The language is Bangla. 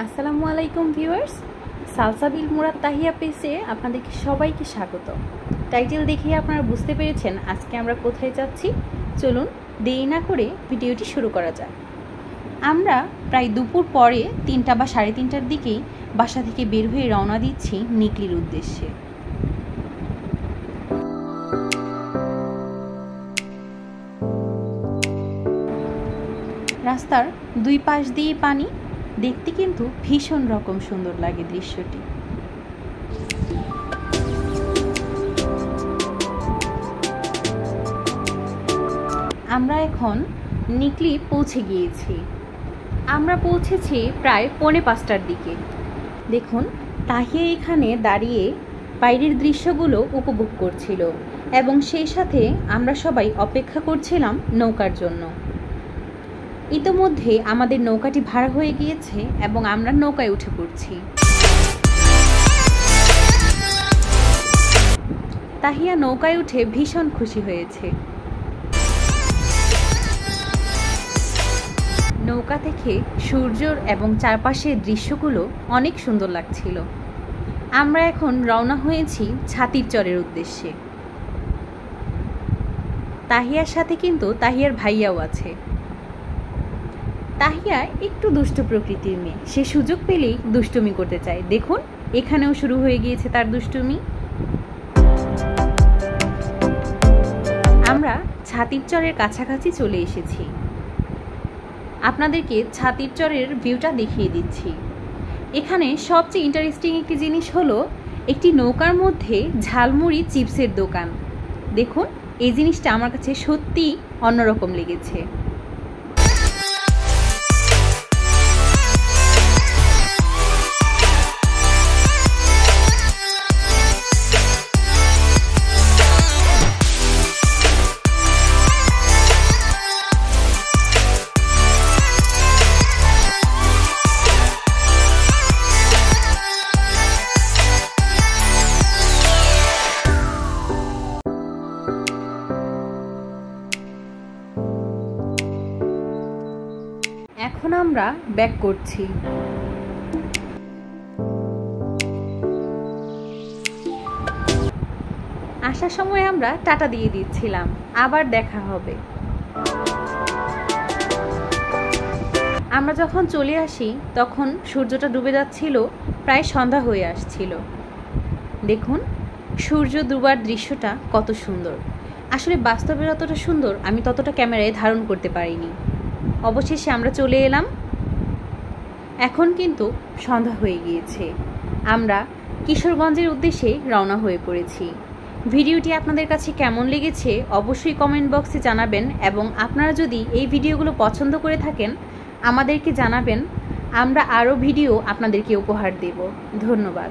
আসসালামু আলাইকুম ভিউয়ার্স, সালসাবিল মুরাদ তাহিয়া পেজে আপনাদেরকে সবাইকে স্বাগত। টাইটেল দেখে আপনারা বুঝতে পেরেছেন আজকে আমরা কোথায় যাচ্ছি। চলুন দেরি না করে ভিডিওটি শুরু করা যাক। আমরা প্রায় দুপুর পরে 3টা বা 3:30টার দিকেই বাসা থেকে বের হয়ে রওনা দিচ্ছি নিকলির উদ্দেশ্যে। রাস্তার দুই পাশ দিয়ে পানি, দেখতে কিন্তু ভীষণ রকম সুন্দর লাগে দৃশ্যটি। আমরা এখন নিকলি পৌঁছে গিয়েছি। আমরা পৌঁছেছি প্রায় 4:45টার দিকে। দেখুন তাহিয়া এখানে দাঁড়িয়ে বাইরের দৃশ্যগুলো উপভোগ করছিল এবং সেই সাথে আমরা সবাই অপেক্ষা করছিলাম নৌকার জন্য। ইতোমধ্যে আমাদের নৌকাটি ভাড়া হয়ে গিয়েছে এবং আমরা নৌকায় উঠে পড়ছি। তাহিয়া নৌকায় উঠে ভীষণ খুশি হয়েছে। নৌকা থেকে সূর্যর এবং চারপাশের দৃশ্যগুলো অনেক সুন্দর লাগছিল। আমরা এখন রওনা হয়েছি ছাতির চরের উদ্দেশ্যে। তাহিয়ার সাথে কিন্তু তাহিয়ার ভাইয়াও আছে। তাহিয়া একটু দুষ্ট প্রকৃতির মেয়ে, সে সুযোগ পেলেই দুষ্টুমি করতে চায়। দেখুন এখানেও শুরু হয়ে গিয়েছে তার দুষ্টুমি। আমরা ছাতির চরের কাছাকাছি চলে এসেছি। আপনাদেরকে ছাতির চরের ভিউটা দেখিয়ে দিচ্ছি। এখানে সবচেয়ে ইন্টারেস্টিং একটি জিনিস হলো একটি নৌকার মধ্যে ঝালমুড়ি চিপসের দোকান। দেখুন এই জিনিসটা আমার কাছে সত্যিই অন্যরকম লেগেছে। এখন আমরা ব্যাক করছি। আসার সময় আমরা টাটা দিয়ে দিচ্ছিলাম, আবার দেখা হবে। আমরা যখন চলে আসি তখন সূর্যটা ডুবে যাচ্ছিল, প্রায় সন্ধ্যা হয়ে আসছিল। দেখুন সূর্য ডুবার দৃশ্যটা কত সুন্দর। আসলে বাস্তবে যতটা সুন্দর আমি ততটা ক্যামেরায় ধারণ করতে পারিনি। অবশেষে আমরা চলে এলাম। এখন কিন্তু সন্ধ্যা হয়ে গিয়েছে। আমরা কিশোরগঞ্জের উদ্দেশ্যে রওনা হয়ে পড়েছি। ভিডিওটি আপনাদের কাছে কেমন লেগেছে অবশ্যই কমেন্ট বক্সে জানাবেন এবং আপনারা যদি এই ভিডিওগুলো পছন্দ করে থাকেন আমাদেরকে জানাবেন। আমরা আরও ভিডিও আপনাদেরকে উপহার দেব। ধন্যবাদ।